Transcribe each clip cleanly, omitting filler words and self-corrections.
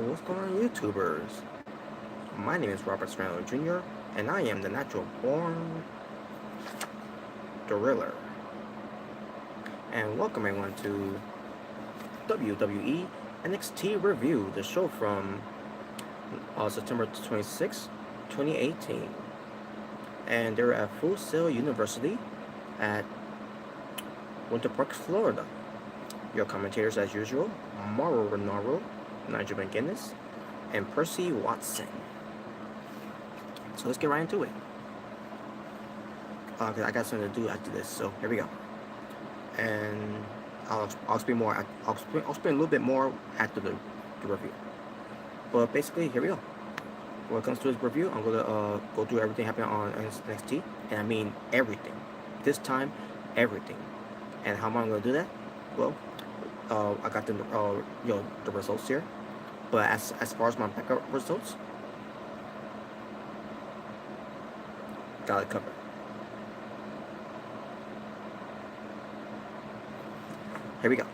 What's going on, YouTubers? My name is Robert Serrano Jr., and I am the natural born thriller. And welcome everyone to WWE NXT Review, the show from September 26, 2018. And they're at Full Sail University at Winter Park, Florida. Your commentators, as usual, Mauro Renaro, Nigel McGuinness, and Percy Watson. So let's get right into it. Cause I got something to do after this, so here we go. And I'll explain more. I'll explain a little bit more after the review. But basically, here we go. When it comes to this review, I'm gonna go through everything happening on NXT, and I mean everything. This time, everything. And how am I gonna do that? Well, I got the results here. But as far as my backup results, got it covered. Here we go.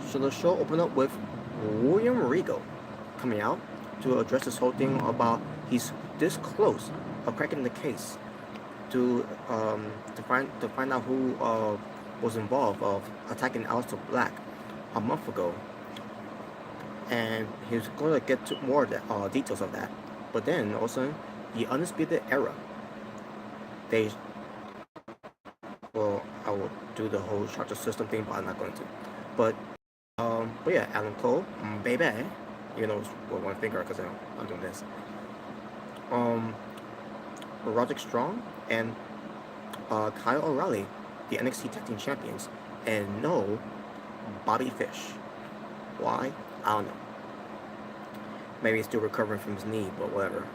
So the show opened up with William Regal coming out to address this whole thing about he's this close of cracking the case to find out who was involved of attacking Aleister Black a month ago, and he's going to get to more of the, details of that. But then all of a sudden, the Undisputed Era, they I will do the whole charter system thing, but I'm not going to. But yeah, Adam Cole, baby, with one finger because I'm doing this. Roderick Strong and Kyle O'Reilly, the NXT Tag Team Champions, and no Bobby Fish. Why? I don't know. Maybe he's still recovering from his knee, but whatever.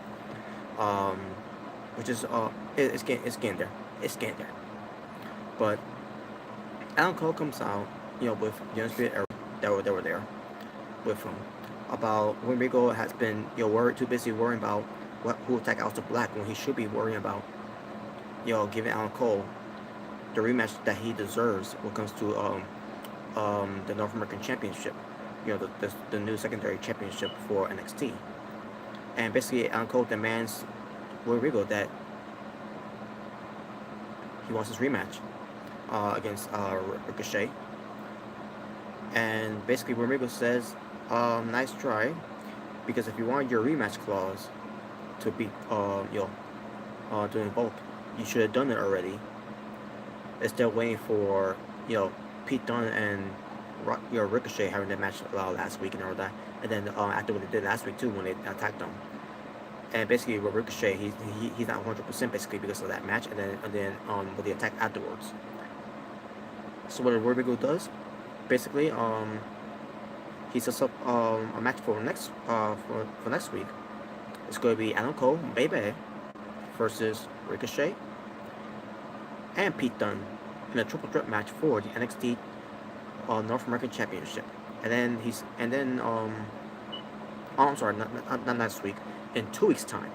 Which is it's getting there. It's getting there. But Adam Cole comes out, with the Undisputed Era that were there with him about when Regal has been too busy worrying about who attacked Aleister Black when he should be worrying about giving Adam Cole the rematch that he deserves when it comes to the North American Championship, the new secondary championship for NXT. And basically Adam Cole demands Will Regal that he wants his rematch against Ricochet. And basically Will Regal says, nice try, because if you want your rematch clause to be to invoke, you should have done it already. Instead of waiting for Pete Dunne and Ricochet having that match last week and all that, and then after what they did last week too when they attacked them. And basically with Ricochet, he's not 100% basically because of that match, and then with the attack afterwards. So what Regal does, basically he sets up a match for next week. It's going to be Adam Cole, baby, versus Ricochet and Pete Dunne in a triple threat match for the NXT North American Championship. And then I'm sorry, not next week. In 2 weeks' time,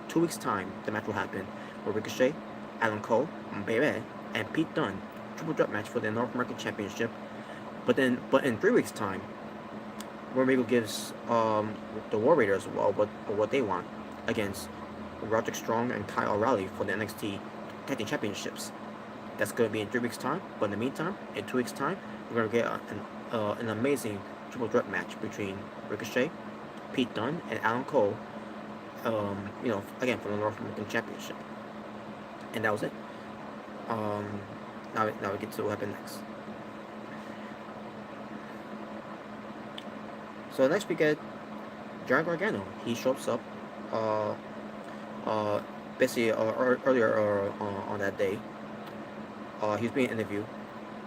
the match will happen with Ricochet, Adam Cole, baby, and Pete Dunne, triple threat match for the North American Championship. But in 3 weeks' time, where Regal gives the War Raiders what they want against Roderick Strong and Kyle O'Reilly for the NXT Tag Team Championships. That's going to be in 3 weeks' time. But in the meantime, in 2 weeks' time, we're going to get an amazing triple threat match between Ricochet, Pete Dunne, and Adam Cole. Again for the North American Championship. And that was it. Now we get to what happened next. So next we get Johnny Gargano. He shows up basically earlier on that day. He was being interviewed,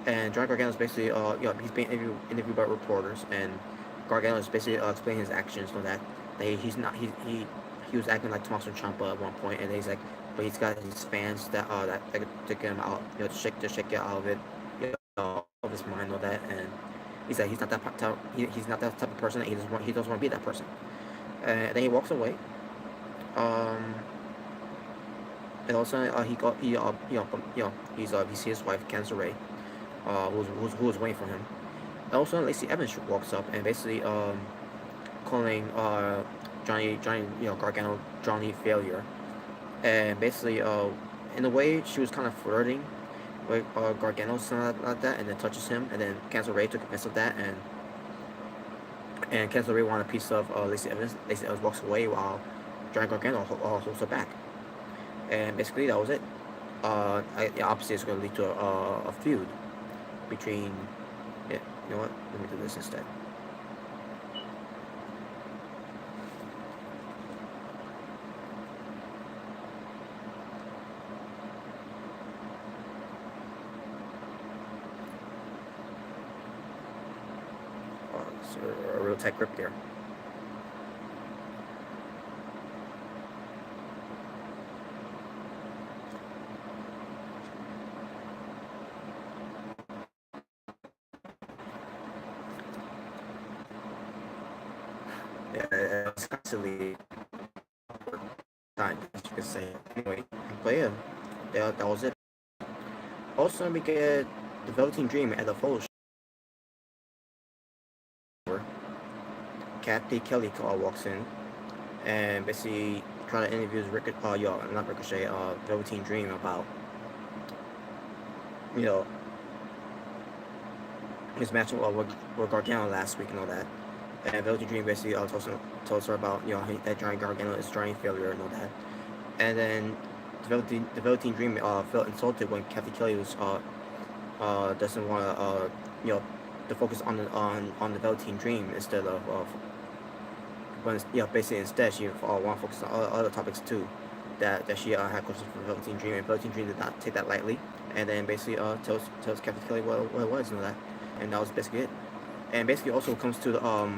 and Johnny Gargano is basically he's being interviewed by reporters, and Gargano is basically explaining his actions so that he was acting like Tommaso Ciampa at one point, and he's like, but he's got his fans that to get him out, to shake it out of it, of his mind, all that, and he's like he's not that type of person. He doesn't want to be that person. And then he walks away. And also he sees his wife Candice Ray, who was waiting for him. And also Lacey Evans walks up and basically calling Johnny Gargano Johnny Failure, and basically in a way she was kind of flirting with Gargano, something like that, and then touches him, and then Candice Ray took offense of that, and Candice Ray wanted a piece of Lacey Evans. Lacey Evans walks away while Johnny Gargano holds her back, and basically that was it. Obviously it's going to lead to a feud between. Yeah, you know what? Let me do this instead. It's a real tight grip there. Yeah, it's constantly time, as you could say. Anyway, but yeah, that was it. Also, we get the Velveteen Dream at the photo show. Kathy Kelly walks in and basically trying to interview not Ricochet, Velveteen Dream about, you know, his match with Gargano last week and all that. And Velveteen Dream basically tells her about, that Johnny Gargano is Johnny Failure and all that. And then the Velveteen Dream felt insulted when Kathy Kelly was doesn't want to focus on the Velveteen Dream instead of when basically instead she want to focus on other topics too that she had questions for Velveteen Dream, and Velveteen Dream did not take that lightly, and then basically tells Kathy Kelly what it was and all that, and that was basically it. And basically also comes to the whole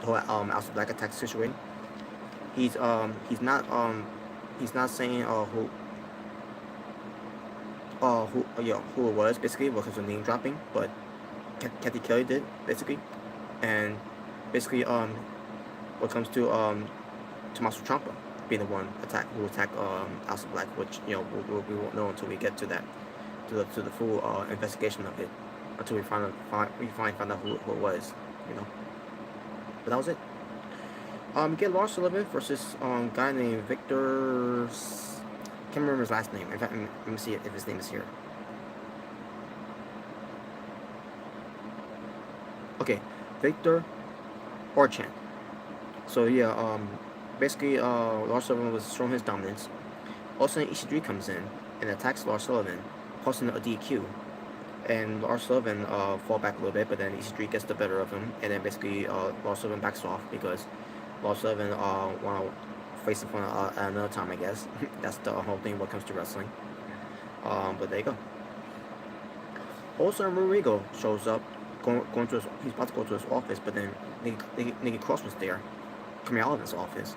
House of Black attack situation. He's not saying who it was basically because of name dropping, but Kathy Kelly did basically, and basically what comes to Tommaso Ciampa being the one who attacked House of Black, which we won't know until we get to that to the full investigation of it, until we find out who it was, But that was it. Get Lars Sullivan versus guy named Victor. Can't remember his last name. In fact, let me see if his name is here. Okay, Victor Orchan. So yeah, basically Lars Sullivan was showing his dominance. All of a sudden EC3 comes in and attacks Lars Sullivan, causing a DQ. And Lars Sullivan fall back a little bit, but then EC3 gets the better of him, and then basically Lars Sullivan backs off because Lars Sullivan want to face him another time, I guess. That's the whole thing when it comes to wrestling. But there you go. Also, Rodrigo shows up, going to he's about to go to his office, but then Nikki Cross was there, coming out of his office,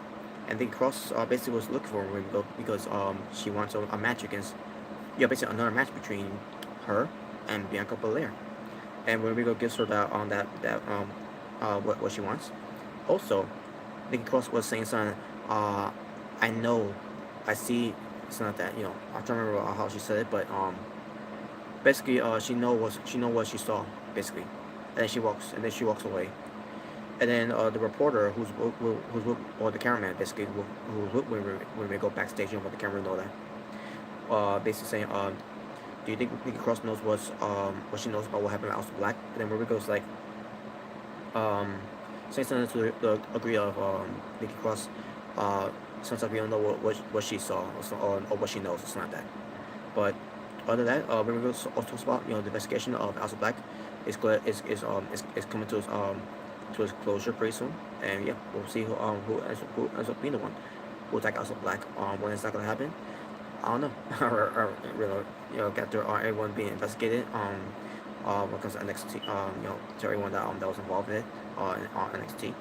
and Nikki Cross basically was looking for Rodrigo because she wants a match against, basically another match between her and Bianca Belair, and Rodrigo gives her what she wants. Also, Nikki Cross was saying something. I see. It's not that I'm trying to remember how she said it, but basically she know what she saw basically, and then she walks away, and then the reporter who's or the cameraman basically who's with when we go backstage and let the camera know that basically saying do you think Nikki Cross knows what she knows about what happened to House of Black? And then Rodrigo's like saying something to the degree of Nikki Cross since we don't know what she saw or what she knows. It's not that. But other than that, Rodrigo also talks about the investigation of House of Black is coming to its closure pretty soon, and yeah, we'll see who ends up being the one who attack House of Black. When it's not gonna happen, I don't know. or get to everyone being investigated. When it comes to NXT, to everyone that was involved in it on NXT.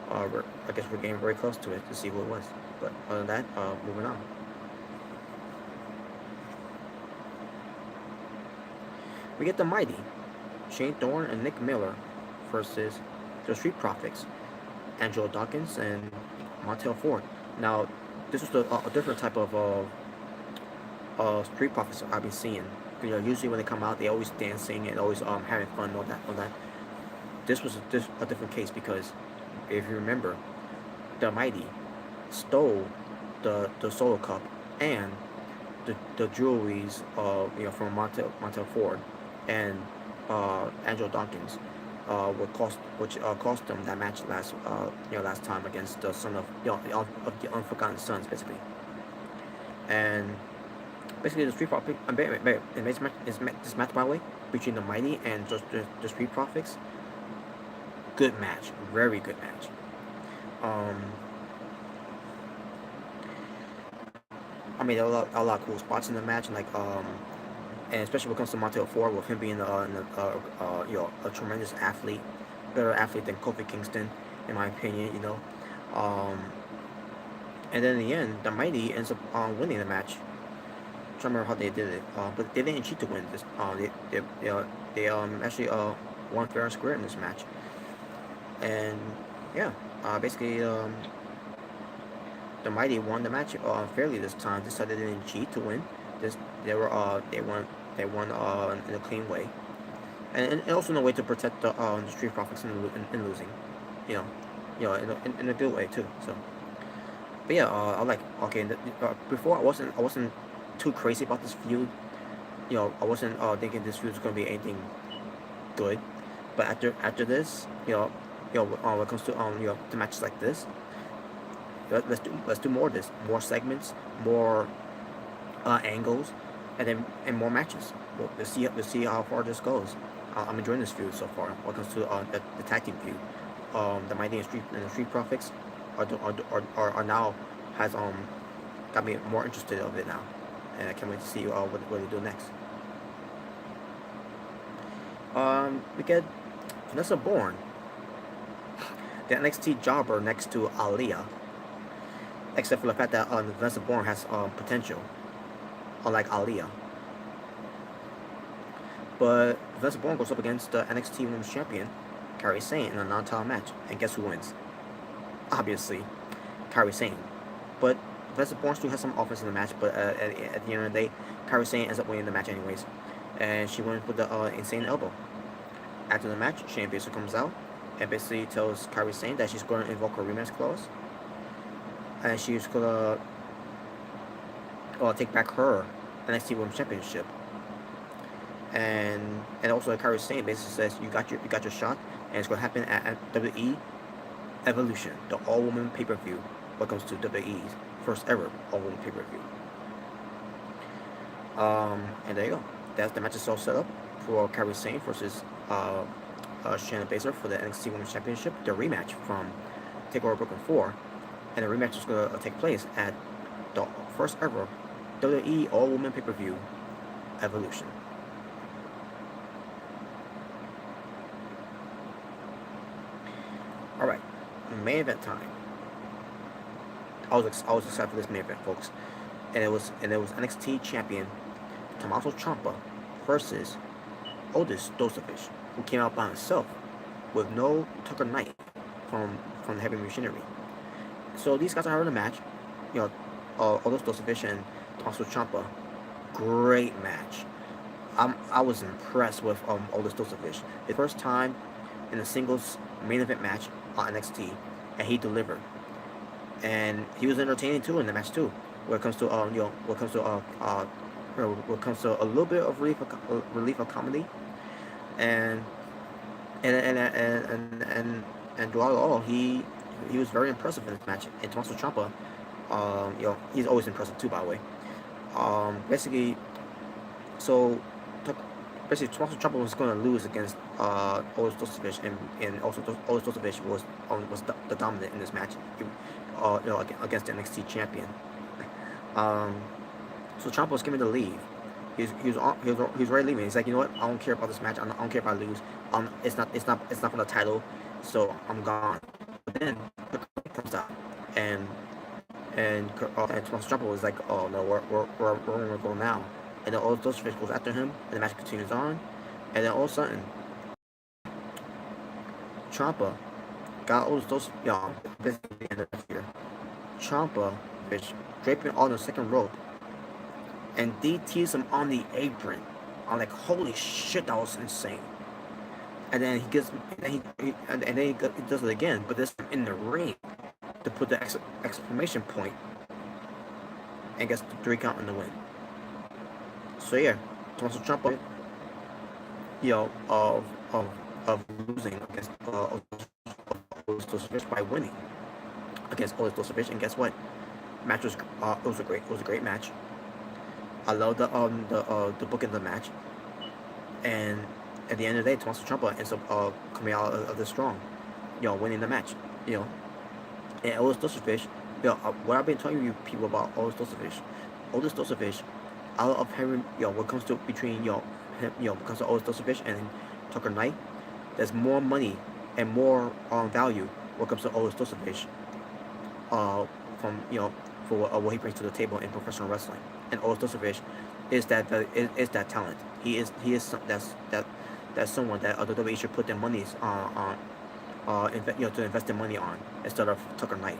I guess we're getting very close to it to see who it was. But other than that, moving on. We get the Mighty, Shane Thorne and Nick Miller versus the Street Profits, Angelo Dawkins and Montel Ford. Now, this was a different type of Street Profits I've been seeing. Usually when they come out, they always dancing and always having fun and all that. this was a different case because if you remember, the Mighty stole the Solo Cup and the jewelries from Montel Ford and Angelo Dawkins, which cost them that match last time against the son of of the Unforgotten Sons basically. And basically the Street Profits, this match by the way between the Mighty and the Street Profits, good match, very good match. Um, I mean, there were a lot of cool spots in the match, and and especially when it comes to Montel Ford, with him being a tremendous athlete, better athlete than Kofi Kingston, in my opinion. Um, and then in the end, the Mighty ends up winning the match. I'm trying to remember how they did it, but they didn't cheat to win this. They actually won fair and square in this match, and yeah, basically the Mighty won the match fairly this time. This time they didn't cheat to win. This they won in a clean way, and also in a way to protect the Street Profits in losing, you know, in a good way too. So, but yeah, I like okay. Before I wasn't too crazy about this feud. I wasn't thinking this feud was gonna be anything good, but after this, when it comes to the matches like this, let's do more of this, more segments, more angles, and more matches. We'll see how far this goes. I'm enjoying this feud so far. When it comes to the tag team feud, the Mighty and the Street Profits are now has got me more interested of it now, and I can't wait to see what they do next. We get Vanessa Bourne, the NXT jobber next to Aaliyah, except for the fact that Vanessa Bourne has potential, unlike Aaliyah. But Vanessa Bourne goes up against the NXT Women's Champion, Kairi Sane, in a non-title match, and guess who wins? Obviously, Kairi Sane. But Vanessa Bourne still has some offense in the match, but at the end of the day, Kairi Sane ends up winning the match anyways, and she wins with the insane elbow. After the match, Shayna Baszler comes out and basically tells Kairi Sane that she's going to invoke her rematch clause, and she's gonna take back her NXT Women's Championship. And also Kairi Sane basically says you got your shot, and it's gonna happen at WWE Evolution, the all-woman pay-per-view. What comes to WWE's first ever all-woman pay-per-view. And there you go. That's the match is all set up for Kairi Sane versus Shayna Baszler for the NXT Women's Championship, the rematch from TakeOver Brooklyn 4, and the rematch is going to take place at the first ever WWE all-woman pay-per-view Evolution. All right, main event time. I was excited for this main event, folks, and it was NXT champion Tommaso Ciampa versus Otis Dozovic, who came out by himself with no Tucker Knight from the Heavy Machinery. So these guys are having a match. Otis Dozovic and Tommaso Ciampa, great match. I was impressed with Otis Dozovic. His first time in a singles main event match on NXT, and he delivered. And he was entertaining too in the match too. When it comes to when it comes to a little bit of relief of comedy, and throughout it all, he was very impressive in this match. And Tommaso Ciampa, he's always impressive too, by the way. Basically, so Tommaso Ciampa was going to lose against Otis Dozovic, and also Otis Dozovic was the dominant in this match, against the NXT champion. So Ciampa was giving the lead. He was ready leaving. He's like, you know what? I don't care about this match. I don't care if I lose. It's not for the title, so I'm gone. But then comes out, and Tommaso Ciampa was like, oh no, we're gonna go now. And then Otis Dozovic goes after him, and the match continues on. And then all of a sudden, Ciampa got Otis Dozovic, basically the end of the year. Ciampa, which draping on the second rope, and DTs him on the apron. I'm like, holy shit, that was insane. and then he does it again, but this time in the ring to put the exclamation point and gets the 3 count in the win. So yeah, Tommaso Ciampa, you know, of losing against Otis Dozovic by winning against Otis Dozovic, and guess what? Match was it was a great match. I love the book of the match, and at the end of the day, Tommaso Ciampa ends up coming out of this strong, you know, winning the match, you know. And Otis Dozovic, you know, what I've been telling you people about Otis Dozovic, out of having, you know, what comes to between, you know, him, you know, because of Otis Dozovic and Tucker Knight, there's more money and more value when it comes to Otis Dozovic, from, you know, for what he brings to the table in professional wrestling. And Otis Dozovic is that talent. That's someone that the WWE should put their monies you know, to invest their money on instead of Tucker Knight.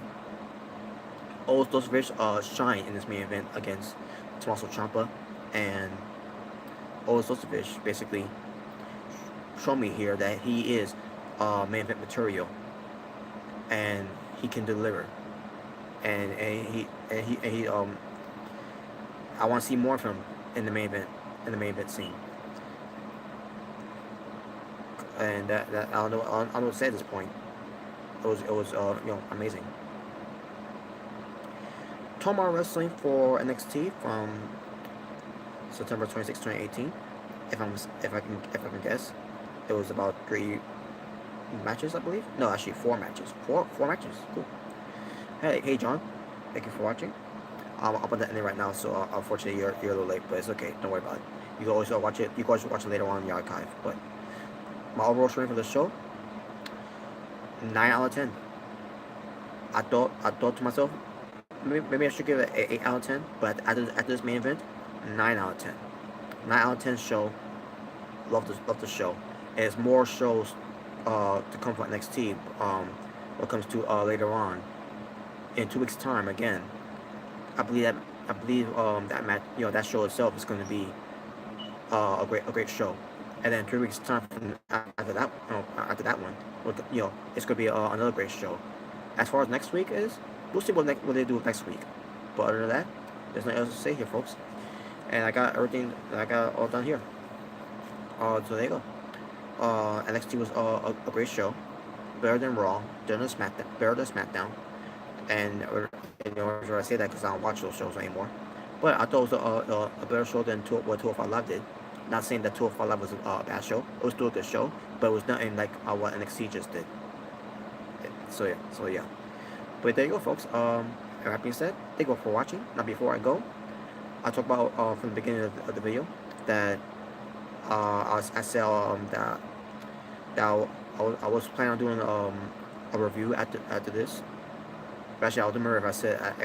Otis Dozovic shine in this main event against Tommaso Ciampa, and Otis Dozovic basically show me here that he is main event material, and he can deliver, and he I want to see more of him in the main event scene. And that I don't know what to say at this point. It was you know, amazing. Tomar Wrestling for NXT from September 26, 2018. If I can guess, it was about 3 matches, I believe. No, actually 4 matches. Four matches. Cool. Hey John, thank you for watching. I'll put that in there right now. So unfortunately you're a little late, but it's okay. Don't worry about it. You can always watch it. You can always watch it later on in the archive. But my overall rating for the show, 9 out of 10. I thought to myself, maybe I should give it an 8 out of 10. But after this main event, 9 out of 10. 9 out of 10 show. Love the show. And there's more shows to come from NXT. When it comes to later on, in 2 weeks' time again. I believe that match, you know, that show itself is going to be a great show. And then 3 weeks time from after that one, you know, it's going to be another great show. As far as next week is, we'll see what they do next week. But other than that, there's nothing else to say here, folks. And I got everything. I got all done here. So there you go. NXT was a great show, better than Raw, better than SmackDown. And you know, I say that because I don't watch those shows anymore. But I thought it was a better show than what 205 Live did. Not saying that 205 Live was a bad show. It was still a good show, but it was nothing like what NXT just did. So yeah. But there you go, folks. That being said, thank you for watching. Now before I go, I talked about from the beginning of the video that I said that I was planning on doing a review after this. Actually, I don't remember if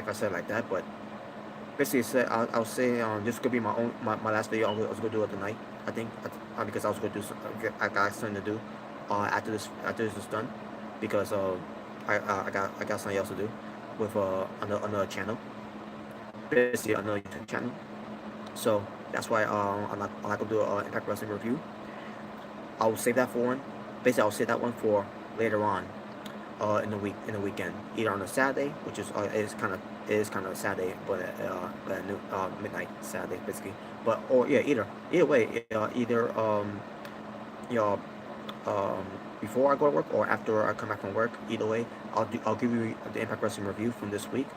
I said it like that, but basically I was saying this could be my last video. I was gonna do it tonight, I think, because I was gonna do I got something to do after this is done, because I got something else to do with another channel, basically another YouTube channel. So that's why I'm not gonna do an Impact Wrestling review. I will save that for one. Basically, I'll save that one for later on. In the weekend, either on a Saturday, which is kind of a Saturday, but midnight Saturday basically. But either way, either you know, before I go to work or after I come back from work. Either way, I'll give you the Impact Wrestling review from this week.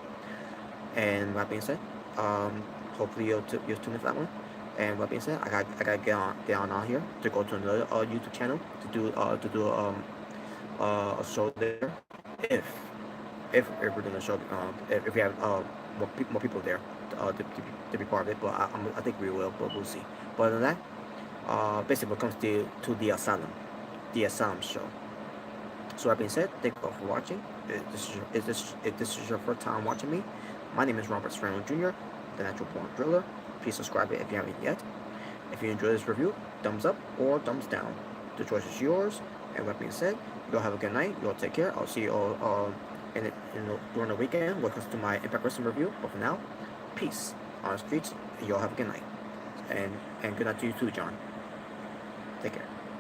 And that being said, hopefully you'll tune in for that one. And that being said, I gotta get on out here to go to another YouTube channel to do a show there, if we're doing a show, if we have more people there to be part of it. But I think we will, but we'll see. But other than that, basically when it comes to the Asylum show. So that being said, thank you all for watching. If this is your first time watching me, my name is Robert Serrano Jr., the Natural Born Driller. Please subscribe if you haven't yet. If you enjoyed this review, thumbs up or thumbs down. The choice is yours. And with that being said, you all have a good night. You all take care. I'll see you all during the weekend when it comes to my Impact Wrestling review. But for now, peace on the streets. You all have a good night. And good night to you too, John. Take care.